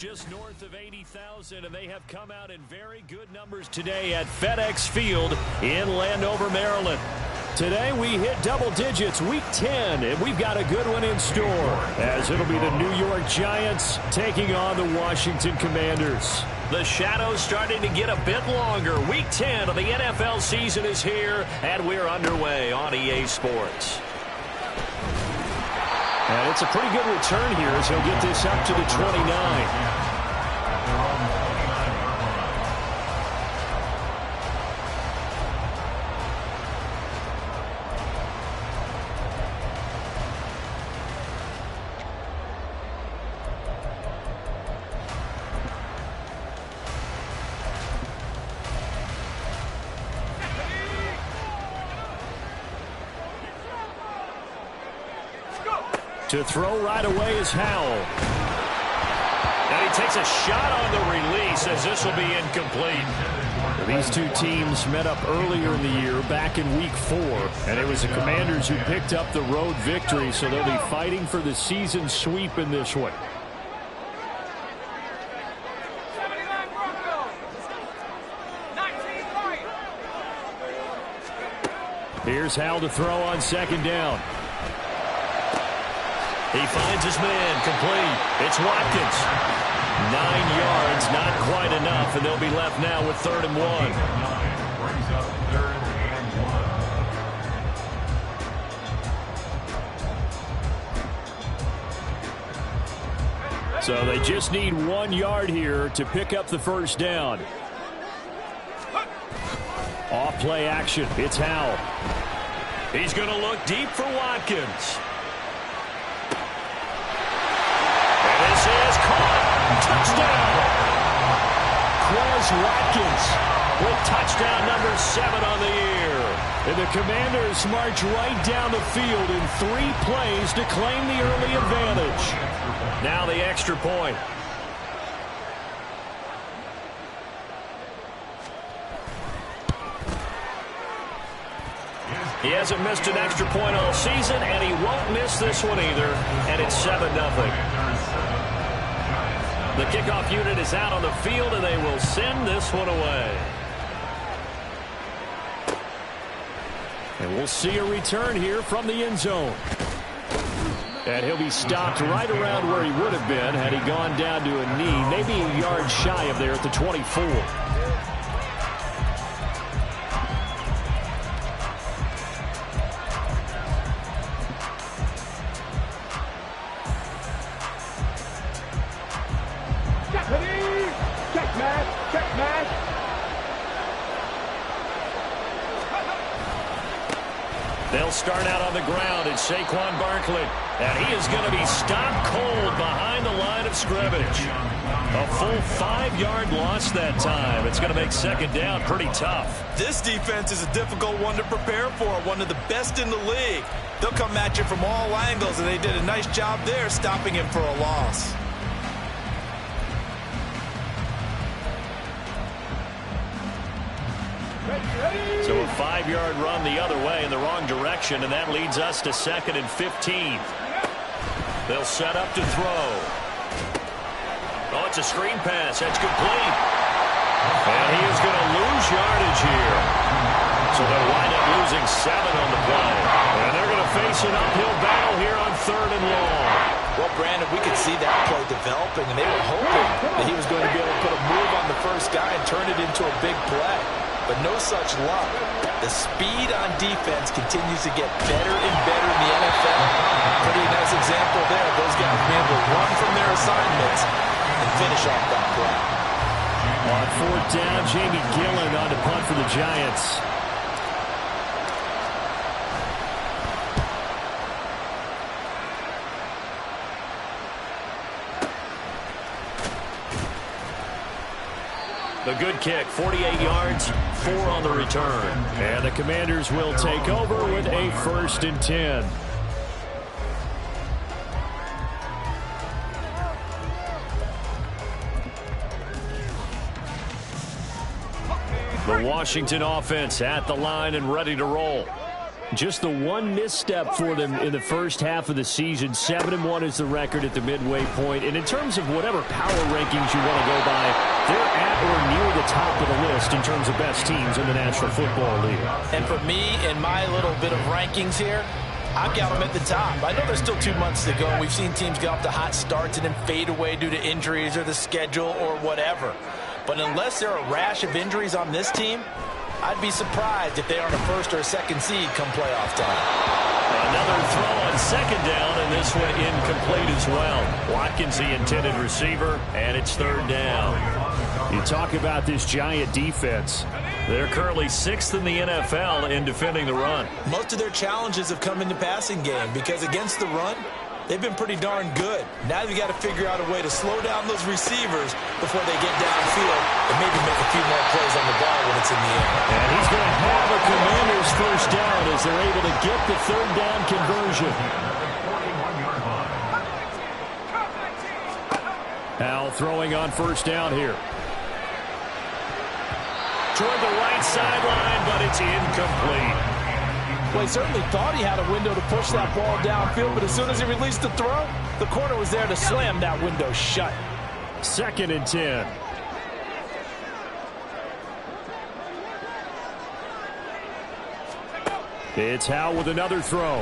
Just north of 80,000, and they have come out in very good numbers today at FedEx Field in Landover, Maryland. Today we hit double digits, week 10, and we've got a good one in store, as it'll be the New York Giants taking on the Washington Commanders. The shadow's starting to get a bit longer. Week 10 of the NFL season is here, and we're underway on EA Sports. And it's a pretty good return here as he'll get this up to the 29. To throw right away is Howell. And he takes a shot on the release as this will be incomplete. These two teams met up earlier in the year, back in week 4. And it was the Commanders who picked up the road victory, so they'll be fighting for the season sweep in this one. Here's Howell to throw on second down. He finds his man, complete. It's Watkins. 9 yards, not quite enough, and they'll be left now with 3rd and 1. So they just need 1 yard here to pick up the first down. Off play action. It's Howell. He's going to look deep for Watkins. This is caught. Touchdown. Quez Watkins with touchdown number 7 on the year. And the Commanders march right down the field in 3 plays to claim the early advantage. Now the extra point. He hasn't missed an extra point all season, and he won't miss this one either. And it's 7-0. The kickoff unit is out on the field, and they will send this one away. And we'll see a return here from the end zone. And he'll be stopped right around where he would have been had he gone down to a knee, maybe a yard shy of there at the 24. They'll start out on the ground. It's Saquon Barkley. And he is going to be stopped cold behind the line of scrimmage. A full 5-yard loss that time. It's going to make second down pretty tough. This defense is a difficult one to prepare for. One of the best in the league. They'll come at you from all angles, and they did a nice job there stopping him for a loss. So a 5-yard run the other way in the wrong direction, and that leads us to 2nd and 15. They'll set up to throw. Oh, it's a screen pass. That's complete. And he is going to lose yardage here. So they'll wind up losing 7 on the play. And they're going to face an uphill battle here on 3rd and long. Well, Brandon, we could see that play developing, and they were hoping that he was going to be able to put a move on the first guy and turn it into a big play. But no such luck. The speed on defense continues to get better and better in the NFL. Pretty nice example there. Those guys being able to run from their assignments and finish off that play. On 4th down, Jamie Gillen on to punt for the Giants. The good kick, 48 yards, 4 on the return. And the Commanders will take over with a 1st and 10. The Washington offense at the line and ready to roll. Just the one misstep for them in the first half of the season. 7-1 is the record at the midway point. And in terms of whatever power rankings you want to go by, they're at or near the top of the list in terms of best teams in the National Football League. And for me, in my little bit of rankings here, I've got them at the top. I know there's still 2 months to go, and we've seen teams get off to hot starts and then fade away due to injuries or the schedule or whatever. But unless there are a rash of injuries on this team, I'd be surprised if they aren't a first or a second seed come playoff time. Another throw on second down, and this one incomplete as well. Watkins, the intended receiver, and it's third down. You talk about this Giant defense. They're currently 6th in the NFL in defending the run. Most of their challenges have come in the passing game because against the run, they've been pretty darn good. Now you've got to figure out a way to slow down those receivers before they get downfield and maybe make a few more plays on the ball when it's in the air. And he's going to have a Commanders first down as they're able to get the third down conversion. Howell throwing on first down here. Toward the right sideline, but it's incomplete. Well, he certainly thought he had a window to push that ball downfield, but as soon as he released the throw, the corner was there to slam that window shut. 2nd and 10. It's Howell with another throw.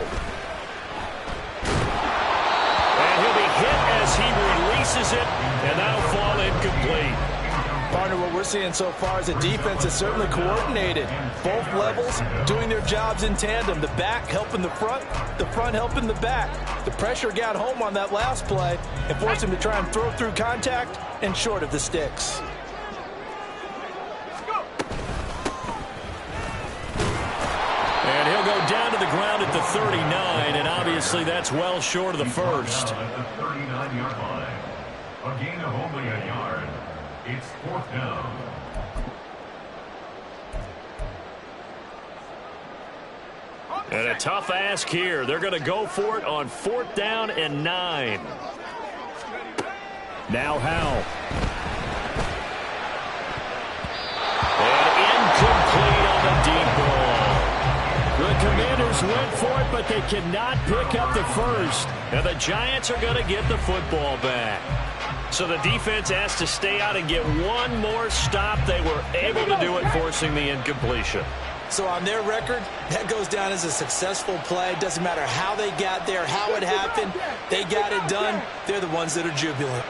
And he'll be hit as he releases it, and that'll fall incomplete. Partner, what we're seeing so far is a defense that's certainly coordinated. Both levels doing their jobs in tandem. The back helping the front helping the back. The pressure got home on that last play and forced him to try and throw through contact and short of the sticks. And he'll go down to the ground at the 39, and obviously that's well short of the first. At the 39-yard line. A gain of only a yard. It's 4th down. And a tough ask here. They're going to go for it on 4th down and 9. Now Howell. And incomplete on the deep ball. The Commanders went for it, but they cannot pick up the first. And the Giants are going to get the football back. So the defense has to stay out and get one more stop. They were able to do it, forcing the incompletion. So on their record, that goes down as a successful play. It doesn't matter how they got there, how it happened. They got it done. They're the ones that are jubilant.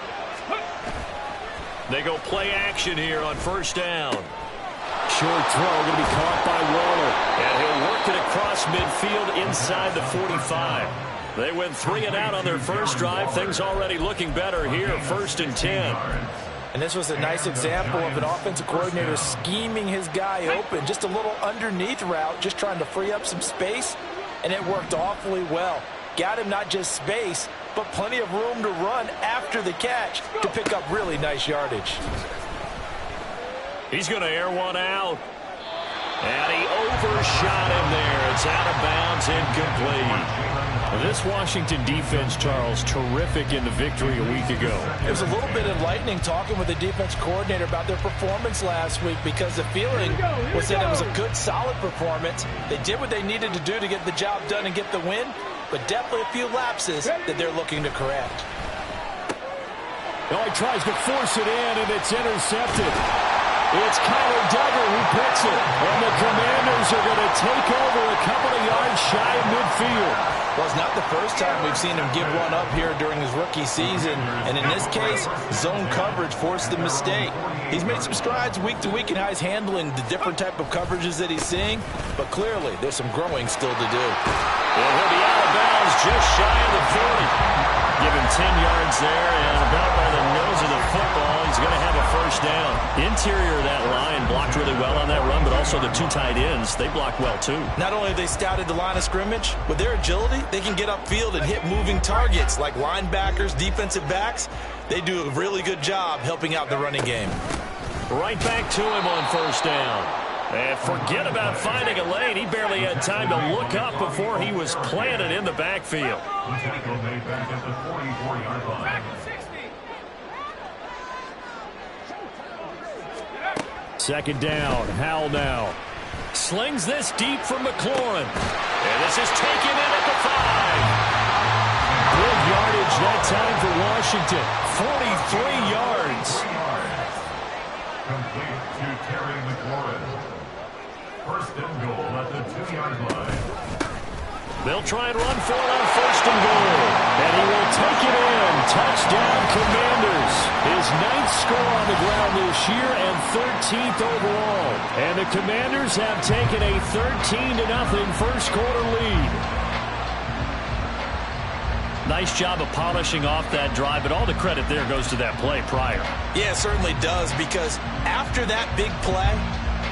They go play action here on first down. Short throw going to be caught by Waller. And he'll work it across midfield inside the 45. They went 3 and out on their first drive. Things already looking better here. 1st and 10. And this was a nice example of an offensive coordinator scheming his guy open. Just a little underneath route, just trying to free up some space. And it worked awfully well. Got him not just space, but plenty of room to run after the catch to pick up really nice yardage. He's going to air one out. And he overshot him there. It's out of bounds, incomplete. This Washington defense, Charles, terrific in the victory a week ago. It was a little bit enlightening talking with the defense coordinator about their performance last week because the feeling was that it was a good, solid performance. They did what they needed to do to get the job done and get the win, but definitely a few lapses that they're looking to correct. Well, he tries to force it in, and it's intercepted. It's Kyler Duggar who picks it, and the Commanders are going to take over a couple of yards shy of midfield. Well, it's not the first time we've seen him give one up here during his rookie season, and in this case, zone coverage forced the mistake. He's made some strides week to week in how he's handling the different type of coverages that he's seeing, but clearly there's some growing still to do. Well, he'll be out of bounds just shy of the 40. Give him 10 yards there, and about by the nose of the football, he's going to have a first down. Interior of that line blocked really well on that run, but also the 2 tight ends, they blocked well too. Not only have they scouted the line of scrimmage, with their agility, they can get upfield and hit moving targets like linebackers, defensive backs. They do a really good job helping out the running game. Right back to him on first down. And forget about finding a lane. He barely had time to look up before he was planted in the backfield. The tackle made back at the 44-yard line. Second down. Howell now. slings this deep from McLaurin. And this is taken in at the 5. Good yardage that time for Washington. 43 yards. Complete to Terry McLaurin. First and goal at the 2-yard line. They'll try and run for it on first and goal. And he will take it in. Touchdown, Commanders. His 9th score on the ground this year and 13th overall. And the Commanders have taken a 13-0 first quarter lead. Nice job of polishing off that drive, but all the credit there goes to that play prior. Yeah, it certainly does, because after that big play,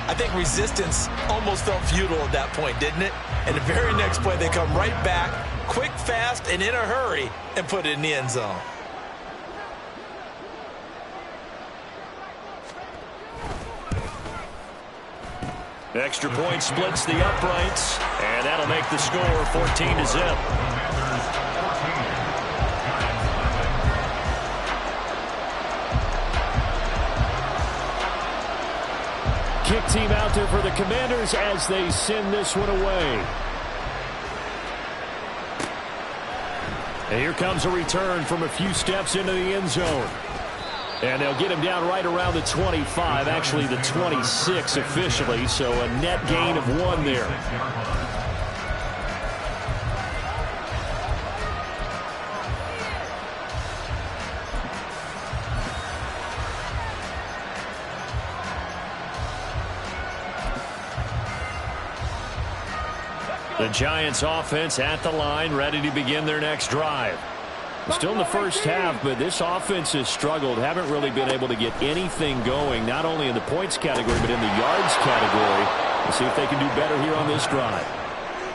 I think resistance almost felt futile at that point, didn't it? And the very next play, they come right back, quick, fast, and in a hurry, and put it in the end zone. Extra point splits the uprights, and that'll make the score 14-0. Kick team out there for the Commanders as they send this one away. And here comes a return from a few steps into the end zone. And they'll get him down right around the 25, actually the 26 officially, so a net gain of 1 there. The Giants offense at the line, ready to begin their next drive. Still in the first half, but this offense has struggled. Haven't really been able to get anything going, not only in the points category, but in the yards category. We'll see if they can do better here on this drive.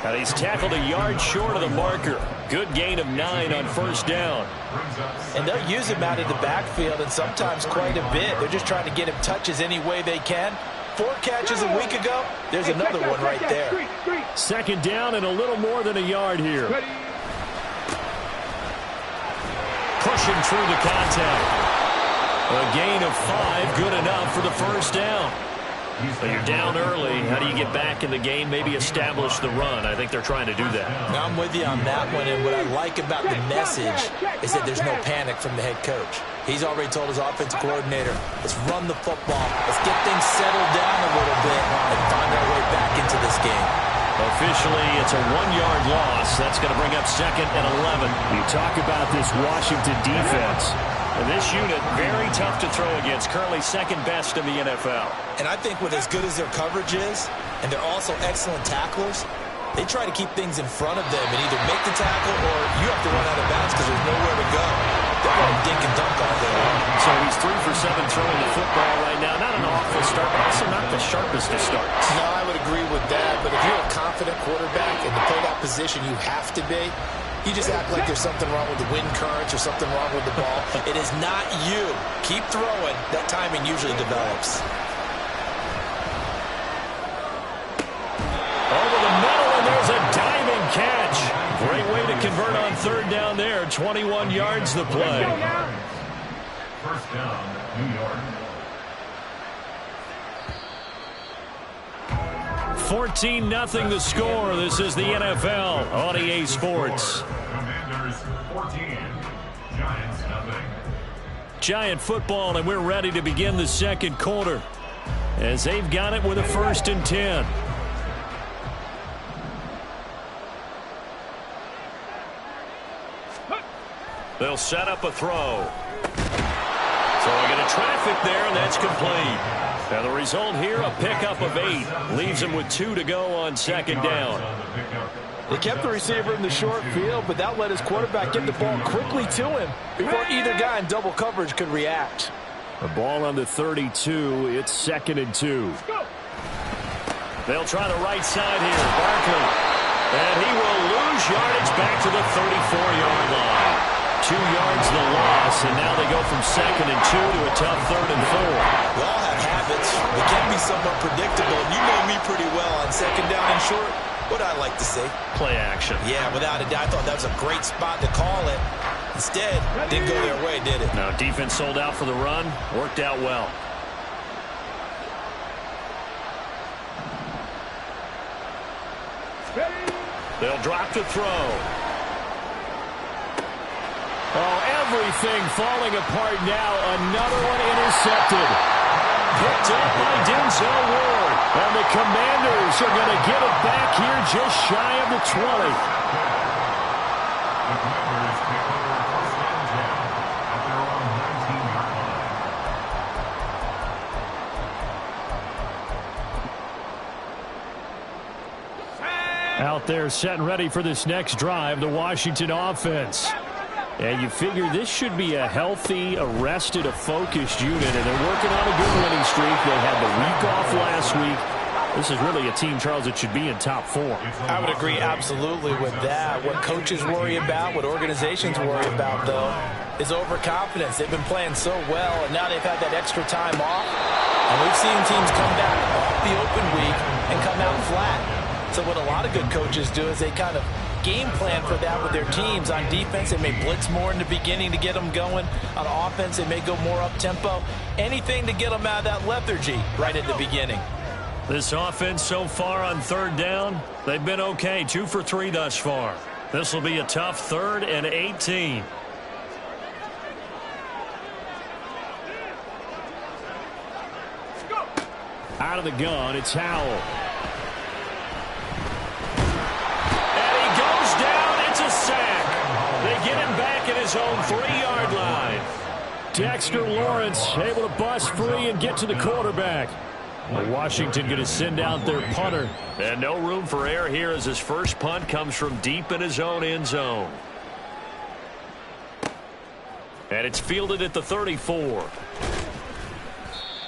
Now he's tackled a yard short of the marker. Good gain of 9 on first down. And they'll use him out of the backfield, and sometimes quite a bit. They're just trying to get him touches any way they can. 4 catches a week ago. There's another one right there. Second down and a little more than a yard here. Pushing through the contact. A gain of 5, good enough for the first down. So you're down early. How do you get back in the game? Maybe establish the run. I think they're trying to do that. Now I'm with you on that one, and what I like about the message is that there's no panic from the head coach. He's already told his offensive coordinator, let's run the football. Let's get things settled down a little bit and find our way back into this game. Officially, it's a 1-yard loss. That's going to bring up 2nd and 11. You talk about this Washington defense. And this unit, very tough to throw against. Currently 2nd best in the NFL. And I think with as good as their coverage is, and they're also excellent tacklers, they try to keep things in front of them and either make the tackle or you have to run out of bounds because there's nowhere to go. They're going to dink and dunk all day long. So he's 3 for 7 throwing the football right now. Not an awful start, but also not the sharpest of starts. No, I would agree with that. But if you're a confident quarterback and to play that position you have to be, you just act like there's something wrong with the wind currents or something wrong with the ball. It is not you. Keep throwing. That timing usually develops. Over the middle, and there's a diving catch. Great way to convert on 3rd down there. 21 yards the play. First down, New York. 14-0 the score. This is the NFL on EA Sports. Commanders 14, Giants nothing. Giant football, and we're ready to begin the second quarter as they've got it with a 1st and 10. They'll set up a throw. Throwing into traffic there, and that's complete. Now the result here, a pickup of 8. Leaves him with 2 to go on 2nd down. They kept the receiver in the short field, but that let his quarterback get the ball quickly to him before either guy in double coverage could react. The ball on the 32. It's 2nd and 2. They'll try the right side here. Barkley. And he will lose yardage back to the 34-yard line. 2 yards the loss, and now they go from 2nd and 2 to a tough 3rd and 4. We all have habits. They can be somewhat predictable. You know me pretty well on 2nd down and short. What I like to say? Play action. Yeah, without a doubt. I thought that was a great spot to call it. Instead, didn't go their way, did it? Now, defense sold out for the run. Worked out well. They'll drop to throw. Oh, everything falling apart now. Another one intercepted. Picked up by Denzel Ward. And the Commanders are going to get it back here just shy of the 20. The Commanders take over first and 10 at their own 19-yard line. Out there set and ready for this next drive, the Washington offense. And you figure this should be a healthy, arrested, a focused unit, and they're working on a good winning streak. They had the week off last week. This is really a team, Charles, that should be in top 4. I would agree absolutely with that. What coaches worry about, what organizations worry about, though, is overconfidence. They've been playing so well, and now they've had that extra time off. And we've seen teams come back off the open week and come out flat. So what a lot of good coaches do is they kind of game plan for that with their teams. On defense, they may blitz more in the beginning to get them going. On offense, they may go more up-tempo. Anything to get them out of that lethargy right at the beginning. This offense so far on third down, they've been okay. 2 for 3 thus far. This will be a tough 3rd and 18. Out of the gun, it's Howell. Sack. They get him back at his own 3-yard line. Dexter Lawrence able to bust free and get to the quarterback. Washington going to send out their punter. And no room for error here as his first punt comes from deep in his own end zone. And it's fielded at the 34.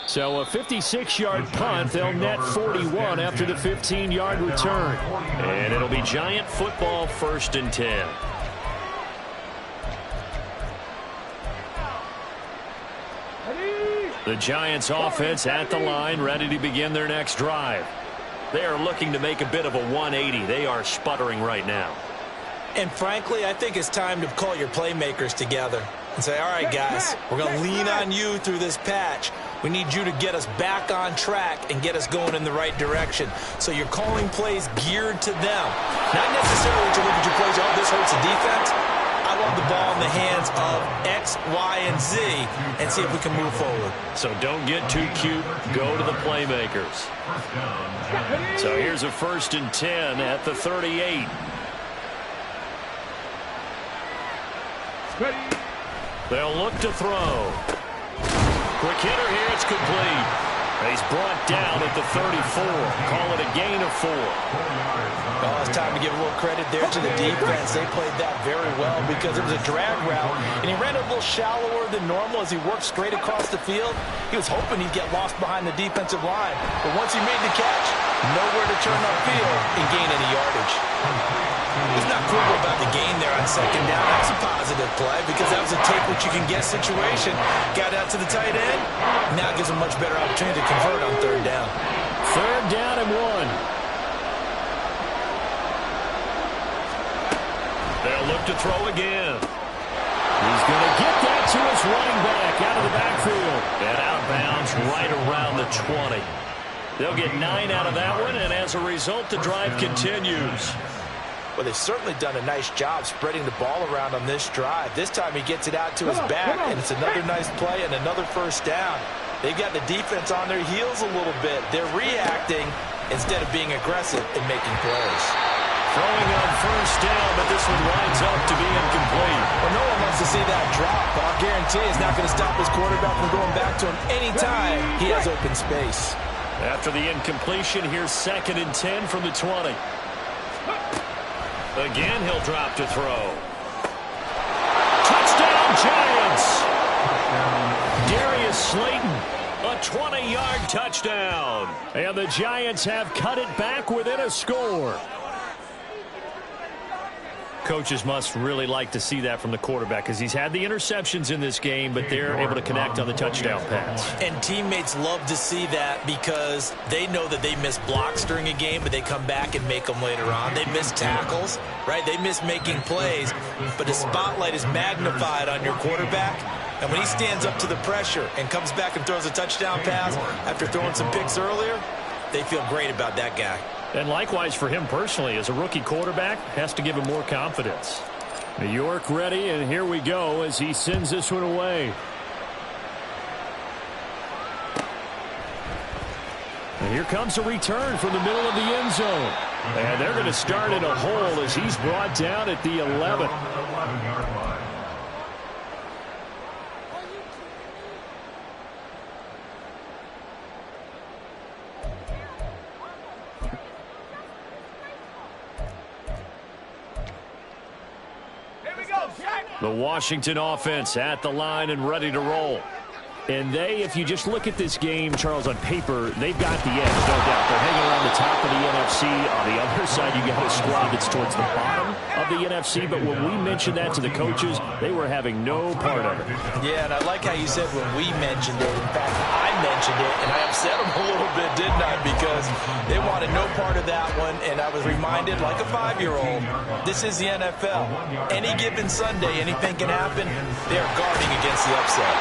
So a 56-yard punt. They'll net 41 after the 15-yard return. And it'll be Giant football, 1st and 10. The Giants offense at the line, ready to begin their next drive. They are looking to make a bit of a 180. They are sputtering right now. And frankly, I think it's time to call your playmakers together and say, all right, guys, we're going to lean on you through this patch. We need you to get us back on track and get us going in the right direction. So you're calling plays geared to them. Not necessarily to look at your plays, oh, this hurts the defense. I want the ball in the hands of X, Y, and Z and see if we can move forward. So don't get too cute. Go to the playmakers. So here's a 1st and 10 at the 38. They'll look to throw. Quick hitter here, it's complete. He's brought down at the 34. Call it a gain of 4. Well, it's time to give a little credit there to the defense. They played that very well because it was a drag route, and he ran a little shallower than normal as he worked straight across the field. He was hoping he'd get lost behind the defensive line, but once he made the catch, nowhere to turn upfield and gain any yardage. He's not cool about the gain there on 2nd down. That's a positive play because that was a take what you can get situation. Got out to the tight end. Now it gives him much better opportunity to convert on 3rd down. 3rd down and 1. They'll look to throw again. He's going to get that to his running back out of the backfield. And out of bounds right around the 20. They'll get 9 out of that one, and as a result, the drive continues. Well, they've certainly done a nice job spreading the ball around on this drive. This time he gets it out to his back, and it's another nice play and another 1st down. They've got the defense on their heels a little bit. They're reacting instead of being aggressive and making plays. Throwing on 1st down, but this one winds up to be incomplete. Well, no one wants to see that drop, but I'll guarantee it's not going to stop his quarterback from going back to him anytime he has open space. After the incompletion, here's 2nd and 10 from the 20. Again, he'll drop to throw. Touchdown, Giants! Darius Slayton, a 20-yard touchdown. And the Giants have cut it back within a score. Coaches must really like to see that from the quarterback because he's had the interceptions in this game, but they're able to connect on the touchdown pass. And teammates love to see that because they know that they miss blocks during a game, but they come back and make them later on. They miss tackles, right? They miss making plays, but the spotlight is magnified on your quarterback. And when he stands up to the pressure and comes back and throws a touchdown pass after throwing some picks earlier, they feel great about that guy. And likewise for him personally, as a rookie quarterback, has to give him more confidence. New York ready, and here we go as he sends this one away. And here comes a return from the middle of the end zone. And they're going to start in a hole as he's brought down at the 11. The Washington offense at the line and ready to roll. And if you just look at this game, Charles, on paper, they've got the edge, no doubt. They're hanging around the top of the NFC. On the other side, you got a squad that's towards the bottom of the NFC. But when we mentioned that to the coaches, they were having no part of it. Yeah, and I like how you said when we mentioned it. In fact, I mentioned it, and I upset them a little bit, didn't I? Because they wanted no part of that one, and I was reminded, like a 5-year-old, this is the NFL. Any given Sunday, anything can happen. They're guarding against the upset.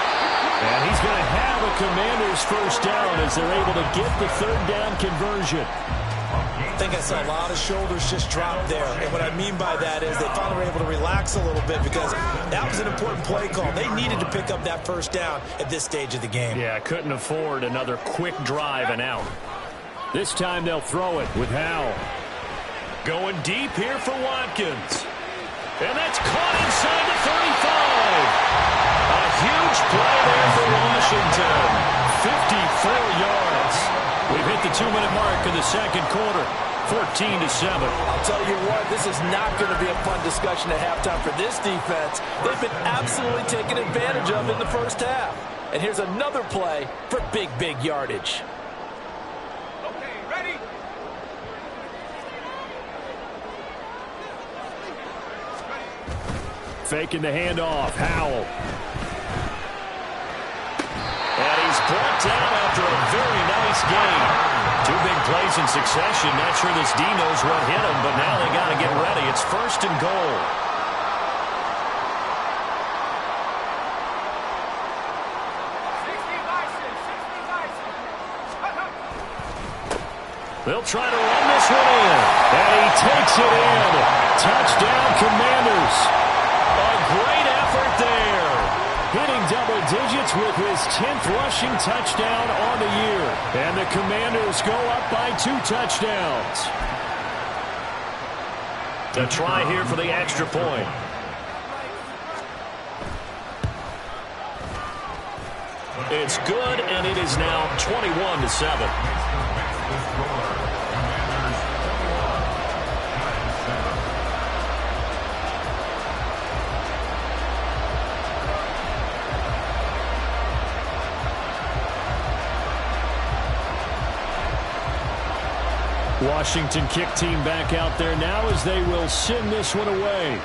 And he's going to have a Commanders first down as they're able to get the third down conversion. I think I saw a lot of shoulders just drop there. And what I mean by that is they finally were able to relax a little bit because that was an important play call. They needed to pick up that first down at this stage of the game. Yeah, couldn't afford another quick drive and out. This time they'll throw it with Howell. Going deep here for Watkins. And that's caught inside the 35. A huge play there for Washington. 54 yards. We've hit the 2-minute mark in the second quarter. 14-7. I'll tell you what, this is not going to be a fun discussion at halftime for this defense. They've been absolutely taken advantage of in the first half. And here's another play for big yardage. Okay, ready? Faking the handoff. Howell. And he's brought down after a very nice game. 2 big plays in succession. Not sure this D knows what hit him, but now they got to get ready. It's 1st and goal. They'll try to run this one in. And he takes it in. Touchdown, Commanders. A great effort there. Hitting double digits with his 10th rushing touchdown on the year. And the Commanders go up by 2 touchdowns. To try here for the extra point. It's good, and it is now 21-7. Washington kick team back out there now as they will send this one away.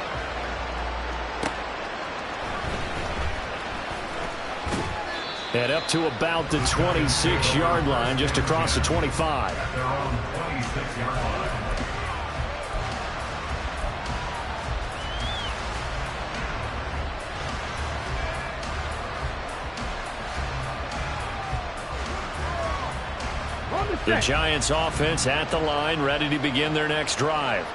And up to about the 26-yard line, just across the 25. They're on the 26-yard line. The Giants offense at the line, ready to begin their next drive.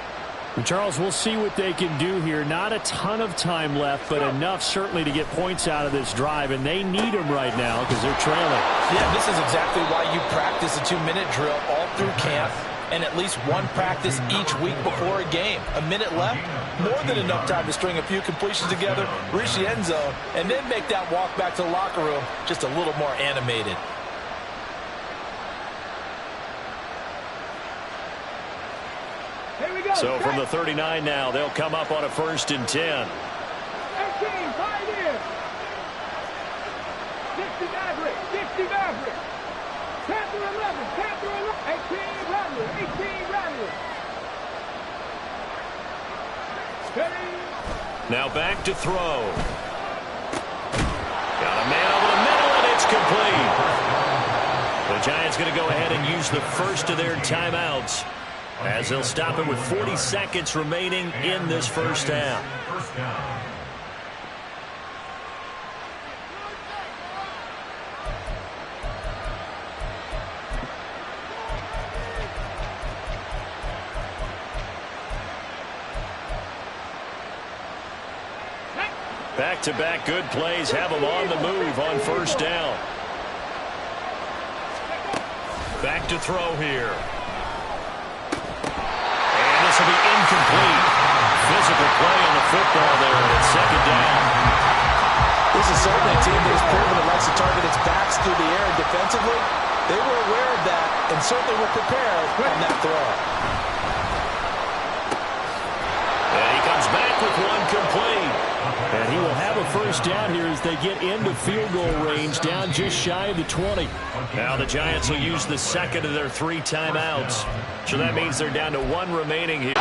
And Charles, we'll see what they can do here. Not a ton of time left, but enough certainly to get points out of this drive, and they need them right now because they're trailing. Yeah, this is exactly why you practice a 2-minute drill all through camp and at least one practice each week before a game. A minute left, more than enough time to string a few completions together, reach the end zone, and then make that walk back to the locker room just a little more animated. So from the 39 now, they'll come up on a 1st and 10. 18, Pioneer. 60 Maverick, 60 Maverick. Panther 11, Panther 11. 18 Rattler, 18 Rattler. Now back to throw. Got a man over the middle, and it's complete. The Giants going to go ahead and use the first of their timeouts, as they'll stop it with 40 seconds remaining in this first half. First down. back-to-back good plays have them on the move on first down. Back to throw here. And this will be incomplete. Physical play on the football there, and it's second down. This is certainly a team that has proven it likes to target its backs through the air, and defensively, they were aware of that and certainly were prepared on that throw. And he comes back with one complete. And he will have a first down here as they get into field goal range, down just shy of the 20. Now the Giants will use the second of their 3 timeouts. So that means they're down to 1 remaining here.